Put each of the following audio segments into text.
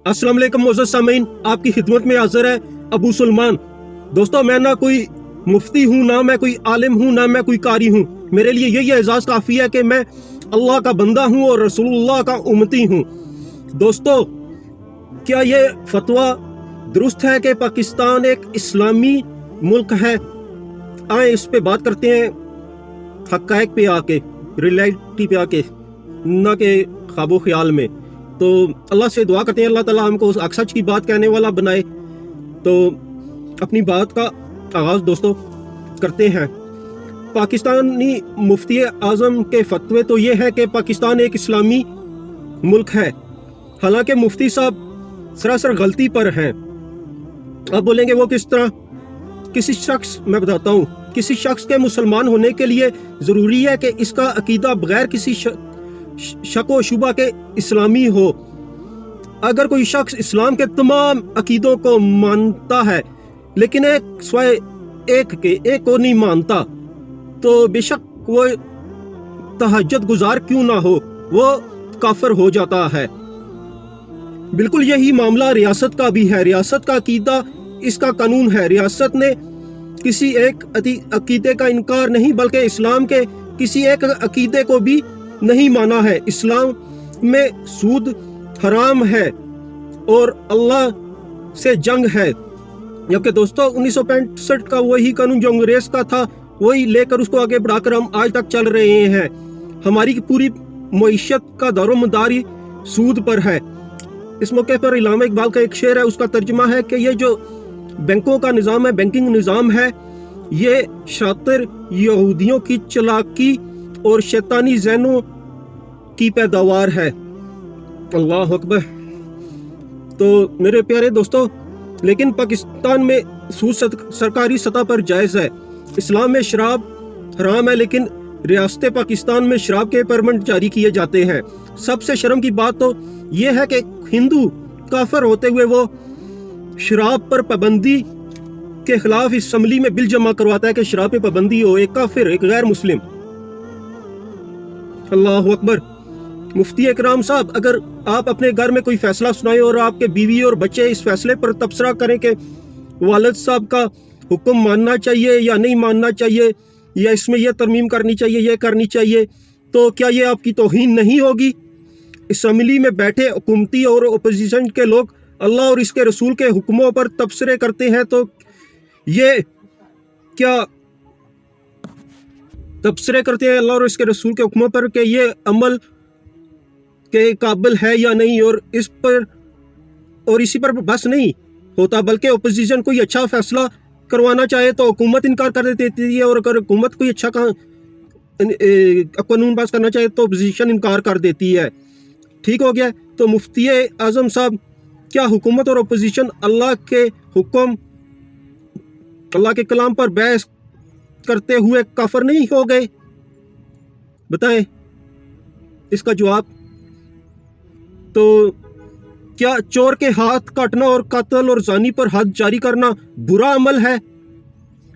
अस्सलाम वालेकुम मोअज़्ज़ज़ सामीन, आपकी खिदमत में हाजिर है अबू सुलेमान। दोस्तों, मैं ना कोई मुफ्ती हूँ, ना मैं कोई आलिम हूँ, ना मैं कोई कारी हूँ। मेरे लिए यही एजाज़ काफ़ी है कि मैं अल्लाह का बंदा हूँ और रसूलुल्लाह का उम्मती हूँ। दोस्तों, क्या ये फतवा दुरुस्त है कि पाकिस्तान एक इस्लामी मुल्क है? आए इस पे बात करते हैं, हक़ाइक़ पे आके, रियलिटी पे आके, ना कि ख्वाबो ख्याल में। तो अल्लाह से दुआ करते हैं अल्लाह ताला हमको उस हक़ सच की बात कहने वाला बनाए। तो अपनी बात का आगाज़ दोस्तों करते हैं। पाकिस्तानी मुफ्ती आज़म के फतवे तो ये है कि पाकिस्तान एक इस्लामी मुल्क है। हालांकि मुफ्ती साहब सरासर गलती पर हैं। आप बोलेंगे वो किस तरह? मैं बताता हूँ, किसी शख्स के मुसलमान होने के लिए ज़रूरी है कि इसका अकीदा बगैर किसी शक व शुबा के इस्लामी हो। अगर कोई शख्स इस्लाम के तमाम अकीदों को मानता है लेकिन एक को नहीं मानता, तो बेशक वो तहज्जुद गुजार क्यों ना हो, वो काफिर हो जाता है। बिल्कुल यही मामला रियासत का भी है। रियासत का अकीदा इसका कानून है। रियासत ने किसी एक अकीदे का इनकार नहीं बल्कि इस्लाम के किसी एक अकीदे को भी नहीं माना है। इस्लाम में सूद हराम है और अल्लाह से जंग है। जबकि दोस्तों 1965 का वही कानून जो अंग्रेज का था, वही लेकर उसको आगे बढ़ाकर हम आज तक चल रहे हैं। हमारी पूरी मईशत का दारोमदारी सूद पर है। इस मौके पर इलामा इकबाल का एक शेर है, उसका तर्जुमा है कि ये जो बैंकों का निज़ाम है, बैंकिंग निज़ाम है, ये शातिर यहूदियों की चालाकी और शैतानी ज़हनों की पैदावार है। अल्लाह अकबर। तो मेरे प्यारे दोस्तों, लेकिन पाकिस्तान में सूद सरकारी सतह पर जायज़ है। इस्लाम में शराब हराम है, लेकिन रियासत पाकिस्तान में शराब के परमिट जारी किए जाते हैं। सबसे शर्म की बात तो यह है कि हिंदू काफिर होते हुए वो शराब पर पाबंदी के खिलाफ असम्बली में बिल जमा करवाता है कि शराब पे पाबंदी हो। एक काफिर, एक गैर मुस्लिम। अल्लाह अकबर। मुफ्ती इकराम साहब, अगर आप अपने घर में कोई फैसला सुनाए और आपके बीवी और बच्चे इस फैसले पर तबसरा करें कि वालिद साहब का हुक्म मानना चाहिए या नहीं मानना चाहिए, या इसमें यह तरमीम करनी चाहिए, यह करनी चाहिए, तो क्या ये आपकी तौहीन नहीं होगी? असम्बली में बैठे हुकूमती और अपोजिशन के लोग अल्लाह और इसके रसूल के हुक्मों पर तबसरे करते हैं, तो ये क्या तबसरे करते हैं अल्लाह और इसके रसूल के हुक्मों पर कि ये अमल के काबिल है या नहीं? और इसी पर बस नहीं होता, बल्कि अपोजिशन कोई अच्छा फैसला करवाना चाहे तो हुकूमत इनकार कर देती है, और अगर हुकूमत कोई अच्छा कानून पास करना चाहे तो अपोजिशन इनकार कर देती है। ठीक हो गया? तो मुफ्ती आज़म साहब, क्या हुकूमत और अपोजिशन अल्लाह के हुक्म, अल्लाह के कलाम पर बहस करते हुए काफिर नहीं हो गए? बताएं इसका जवाब। तो क्या चोर के हाथ काटना और कातिल और जानी पर हद जारी करना बुरा अमल है?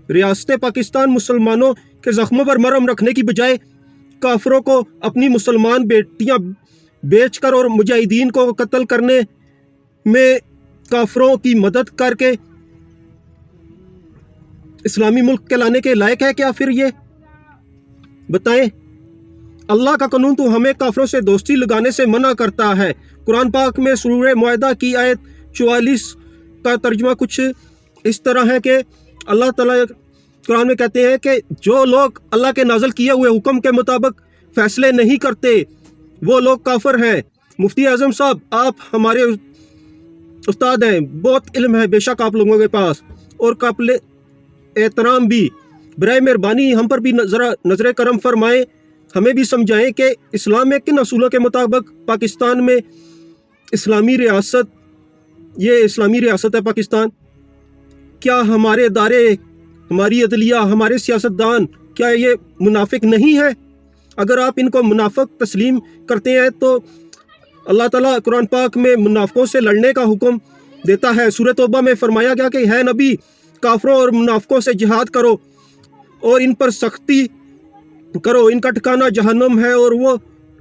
रियासत पाकिस्तान मुसलमानों के जख्मों पर मरहम रखने की बजाय काफिरों को अपनी मुसलमान बेटियां बेचकर और मुजाहिदीन को कत्ल करने में काफिरों की मदद करके इस्लामी मुल्क कहलाने के लायक है क्या फिर ये? बताएं। अल्लाह का कानून तो हमें काफिरों से दोस्ती लगाने से मना करता है। कुरान पाक में सूरह मुआहिदा की आयत 44 का तर्जुमा कुछ इस तरह है कि अल्लाह ताला कुरान में कहते हैं कि जो लोग अल्लाह के नाज़िल किए हुए हुक्म के मुताबिक फैसले नहीं करते, वो लोग काफिर हैं। मुफ्ती आज़म साहब, आप हमारे उस्ताद हैं, बहुत इल्म है बेशक आप लोगों के पास, और काबिल एहतराम भी। बराए मेहरबानी हम पर भी ज़रा नज़र करम फरमाएं, हमें भी समझाएं कि इस्लाम में किन असूलों के मुताबिक पाकिस्तान में इस्लामी रियासत, ये इस्लामी रियासत है पाकिस्तान। क्या हमारे इदारे, हमारी अदलिया, हमारे सियासतदान, क्या ये मुनाफिक नहीं है? अगर आप इनको मुनाफिक तस्लीम करते हैं तो अल्लाह ताला कुरान पाक में मुनाफिकों से लड़ने का हुक्म देता है। सूरह तौबा में फरमाया गया कि है नबी, काफिरों और मुनाफिकों से जिहाद करो और इन पर सख्ती करो, इनका ठिकाना जहन्नम है और वो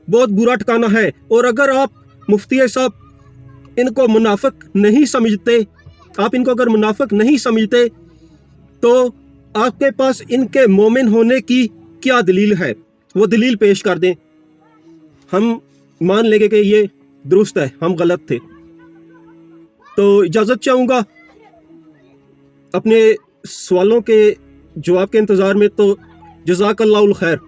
बहुत बुरा ठिकाना है। और अगर आप मुफ्ती साहब इनको मुनाफिक नहीं समझते, आप इनको अगर मुनाफिक नहीं समझते तो आपके पास इनके मोमिन होने की क्या दलील है, वो दलील पेश कर दें, हम मान लेंगे कि ये दुरुस्त है, हम गलत थे। तो इजाज़त चाहूँगा, अपने सवालों के जवाब के इंतज़ार में। तो जज़ाकल्लाहुल खैर।